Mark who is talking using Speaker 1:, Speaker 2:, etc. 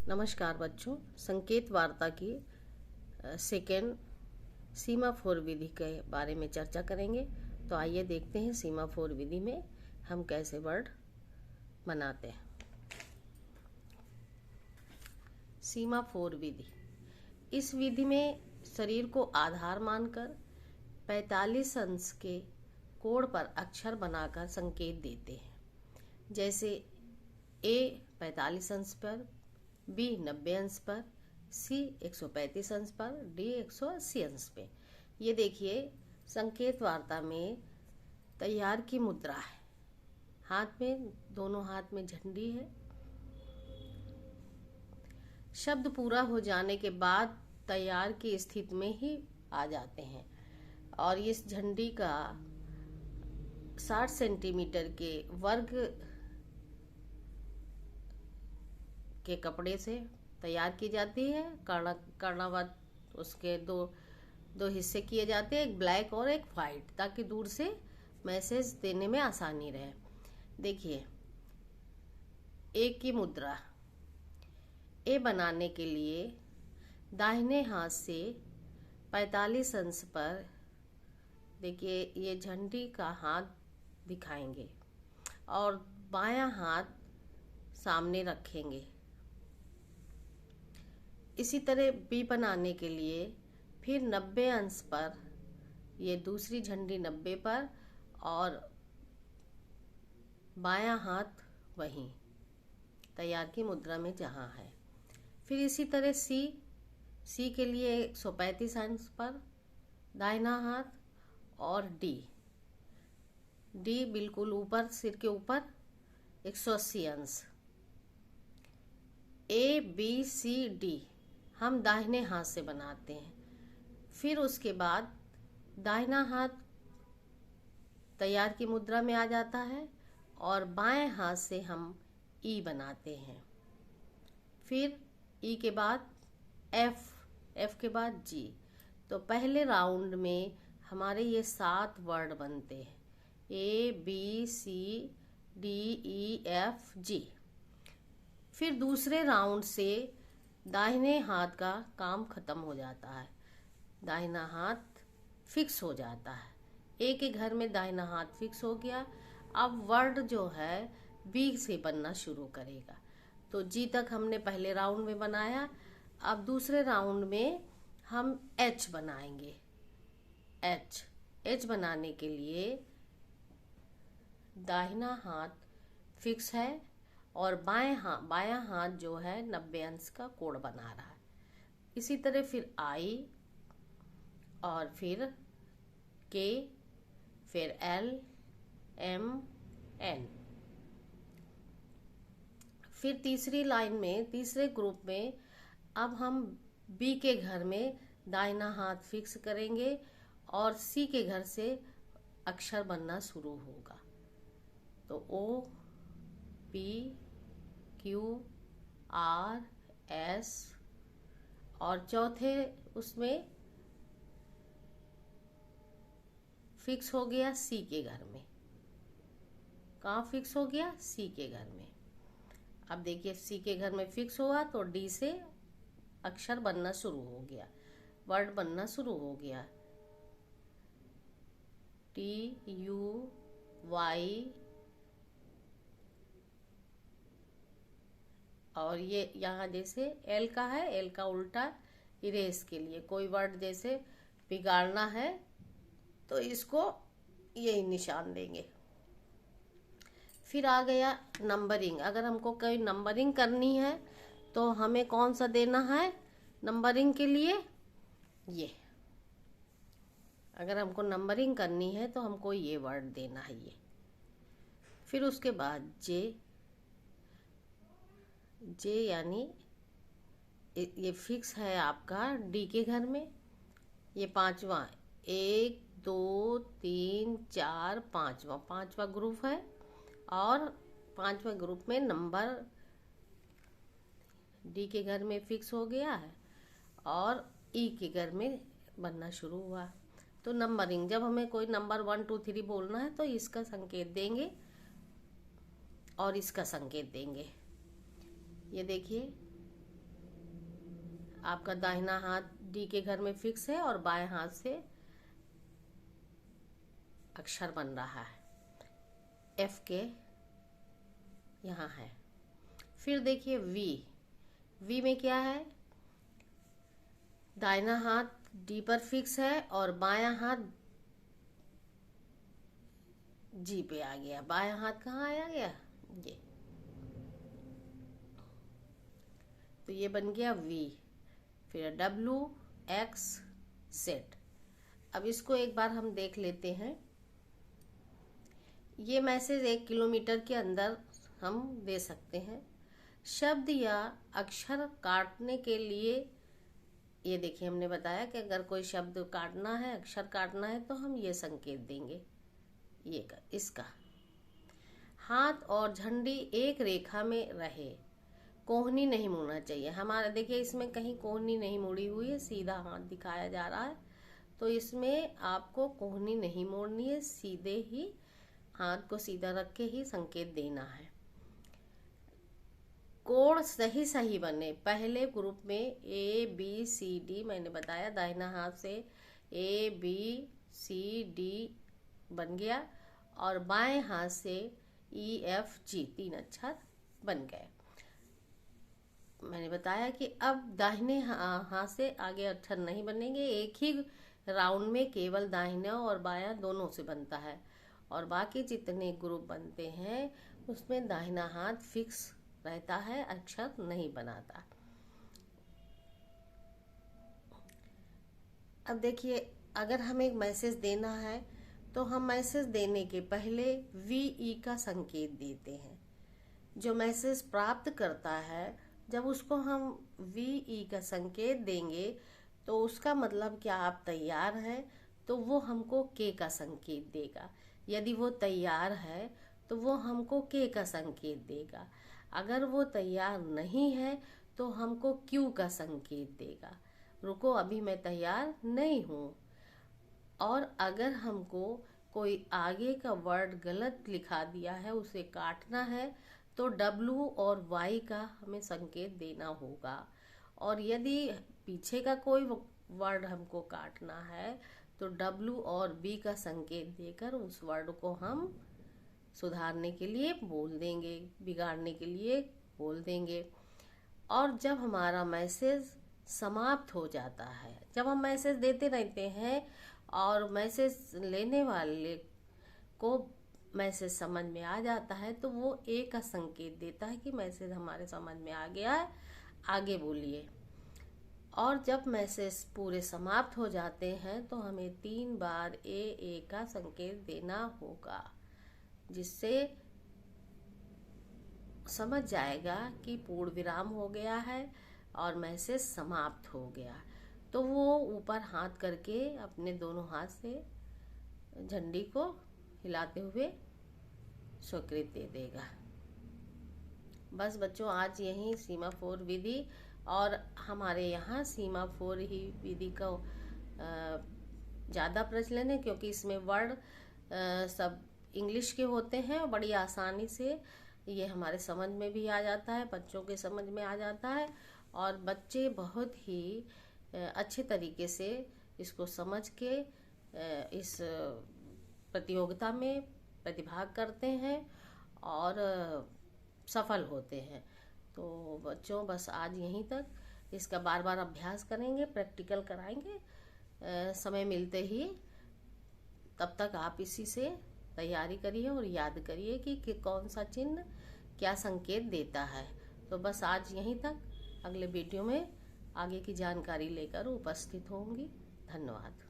Speaker 1: नमस्कार बच्चों, संकेत वार्ता की सेकेंड सीमाफोर विधि के बारे में चर्चा करेंगे। तो आइए देखते हैं सीमाफोर विधि में हम कैसे वर्ड बनाते हैं। सीमाफोर विधि, इस विधि में शरीर को आधार मानकर 45 अंश के कोण पर अक्षर बनाकर संकेत देते हैं। जैसे ए 45 अंश पर, बी 90 अंश पर, सी 135 अंश पर, डी 180 अंश पे। ये देखिए संकेत वार्ता में तैयार की मुद्रा है। हाथ में, दोनों हाथ में झंडी है। शब्द पूरा हो जाने के बाद तैयार की स्थिति में ही आ जाते हैं और इस झंडी का 60 सेंटीमीटर के वर्ग के कपड़े से तैयार की जाती है। कर्णावत उसके दो हिस्से किए जाते हैं, एक ब्लैक और एक वाइट, ताकि दूर से मैसेज देने में आसानी रहे। देखिए ए की मुद्रा। ए बनाने के लिए दाहिने हाथ से 45 अंश पर देखिए ये झंडी का हाथ दिखाएंगे और बायां हाथ सामने रखेंगे। इसी तरह बी बनाने के लिए फिर 90 अंश पर ये दूसरी झंडी 90 पर और बायां हाथ वहीं तैयार की मुद्रा में जहां है। फिर इसी तरह सी के लिए 135 अंश पर दाहिना हाथ और डी बिल्कुल ऊपर, सिर के ऊपर 180 अंश। ए बी सी डी हम दाहिने हाथ से बनाते हैं। फिर उसके बाद दाहिना हाथ तैयार की मुद्रा में आ जाता है और बाएं हाथ से हम ई बनाते हैं। फिर ई के बाद एफ के बाद जी। तो पहले राउंड में हमारे ये 7 वर्ड बनते हैं, A B C D E F G. फिर दूसरे राउंड से दाहिने हाथ का काम खत्म हो जाता है, दाहिना हाथ फिक्स हो जाता है। ए के घर में दाहिना हाथ फिक्स हो गया। अब वर्ड जो है बी से बनना शुरू करेगा। तो जी तक हमने पहले राउंड में बनाया। अब दूसरे राउंड में हम एच बनाएंगे। एच बनाने के लिए दाहिना हाथ फिक्स है और बायां हाथ जो है 90 अंश का कोण बना रहा है। इसी तरह फिर आई और फिर के, फिर एल एम एन। फिर तीसरी लाइन में, तीसरे ग्रुप में अब हम बी के घर में दाहिना हाथ फिक्स करेंगे और सी के घर से अक्षर बनना शुरू होगा। तो O P Q R S और चौथे उसमें फिक्स हो गया सी के घर में। कहाँ फिक्स हो गया? सी के घर में। अब देखिए सी के घर में फिक्स हुआ तो डी से अक्षर बनना शुरू हो गया, वर्ड बनना शुरू हो गया। टी यू वाई और ये यहाँ जैसे एल का है, एल का उल्टा इरेज के लिए कोई वर्ड जैसे बिगाड़ना है तो इसको यही निशान देंगे। फिर आ गया नंबरिंग। अगर हमको कोई नंबरिंग करनी है तो हमें कौन सा देना है नंबरिंग के लिए? ये अगर हमको नंबरिंग करनी है तो हमको ये वर्ड देना है ये। फिर उसके बाद जे यानी ये फिक्स है आपका डी के घर में। ये पांचवा, 1 2 3 4 पांचवा ग्रुप है और पांचवें ग्रुप में नंबर डी के घर में फिक्स हो गया है और ई के घर में बनना शुरू हुआ। तो नंबरिंग, जब हमें कोई नंबर 1 2 3 बोलना है तो इसका संकेत देंगे और इसका संकेत देंगे। ये देखिए आपका दाहिना हाथ डी के घर में फिक्स है और बाएं हाथ से अक्षर बन रहा है, एफ के यहाँ है। फिर देखिए वी में क्या है, दाहिना हाथ डी पर फिक्स है और बायां हाथ जी पे आ गया। बायां हाथ कहाँ आया गया, ये, तो ये बन गया वी। फिर डब्लू एक्स सेट। अब इसको एक बार हम देख लेते हैं। ये मैसेज 1 किलोमीटर के अंदर हम दे सकते हैं। शब्द या अक्षर काटने के लिए, ये देखिए हमने बताया कि अगर कोई शब्द काटना है, अक्षर काटना है, तो हम ये संकेत देंगे, ये इसका। हाथ और झंडी एक रेखा में रहे, कोहनी नहीं मुड़ना चाहिए। हमारा देखिए इसमें कहीं कोहनी नहीं मुड़ी हुई है, सीधा हाथ दिखाया जा रहा है, तो इसमें आपको कोहनी नहीं मोड़नी है, सीधे ही हाथ को सीधा रख के ही संकेत देना है। कोण सही बने। पहले ग्रुप में ए बी सी डी मैंने बताया, दाहिना हाथ से ए बी सी डी बन गया और बाएं हाथ से ई एफ जी 3 अक्षर बन गए। मैंने बताया कि अब दाहिने हाथ से आगे अक्षर नहीं बनेंगे, एक ही राउंड में केवल दाहिना और बायां दोनों से बनता है, और बाकी जितने ग्रुप बनते हैं उसमें दाहिना हाथ फिक्स रहता है, अक्षर नहीं बनाता। अब देखिए अगर हमें एक मैसेज देना है तो हम मैसेज देने के पहले वी का संकेत देते हैं। जो मैसेज प्राप्त करता है, जब उसको हम वी का संकेत देंगे तो उसका मतलब क्या आप तैयार हैं, तो वो हमको के का संकेत देगा। यदि वो तैयार है तो वो हमको के का संकेत देगा। अगर वो तैयार नहीं है तो हमको क्यू का संकेत देगा, रुको अभी मैं तैयार नहीं हूँ। और अगर हमको कोई आगे का वर्ड गलत लिखा दिया है, उसे काटना है, तो डब्लू और वाई का हमें संकेत देना होगा। और यदि पीछे का कोई वर्ड हमको काटना है तो डब्लू और बी का संकेत देकर उस वर्ड को हम सुधारने के लिए बोल देंगे, बिगाड़ने के लिए बोल देंगे। और जब हमारा मैसेज समाप्त हो जाता है, जब हम मैसेज देते रहते हैं और मैसेज लेने वाले को मैसेज समझ में आ जाता है, तो वो ए का संकेत देता है कि मैसेज हमारे समझ में आ गया है, आगे बोलिए। और जब मैसेज पूरे समाप्त हो जाते हैं तो हमें 3 बार ए का संकेत देना होगा, जिससे समझ जाएगा कि पूर्ण विराम हो गया है और मैसेज समाप्त हो गया। तो वो ऊपर हाथ करके अपने दोनों हाथ से झंडी को हिलाते हुए स्वीकृति दे देगा। बस बच्चों, आज यही सीमाफोर विधि, और हमारे यहाँ सीमाफोर ही विधि का ज़्यादा प्रचलन है, क्योंकि इसमें वर्ड सब इंग्लिश के होते हैं। बड़ी आसानी से ये हमारे समझ में भी आ जाता है, बच्चों के समझ में आ जाता है, और बच्चे बहुत ही अच्छे तरीके से इसको समझ के इस प्रतियोगिता में प्रतिभाग करते हैं और सफल होते हैं। तो बच्चों, बस आज यहीं तक। इसका बार बार अभ्यास करेंगे, प्रैक्टिकल कराएंगे समय मिलते ही। तब तक आप इसी से तैयारी करिए और याद करिए कि कौन सा चिन्ह क्या संकेत देता है। तो बस आज यहीं तक। अगले वीडियो में आगे की जानकारी लेकर उपस्थित होंगी। धन्यवाद।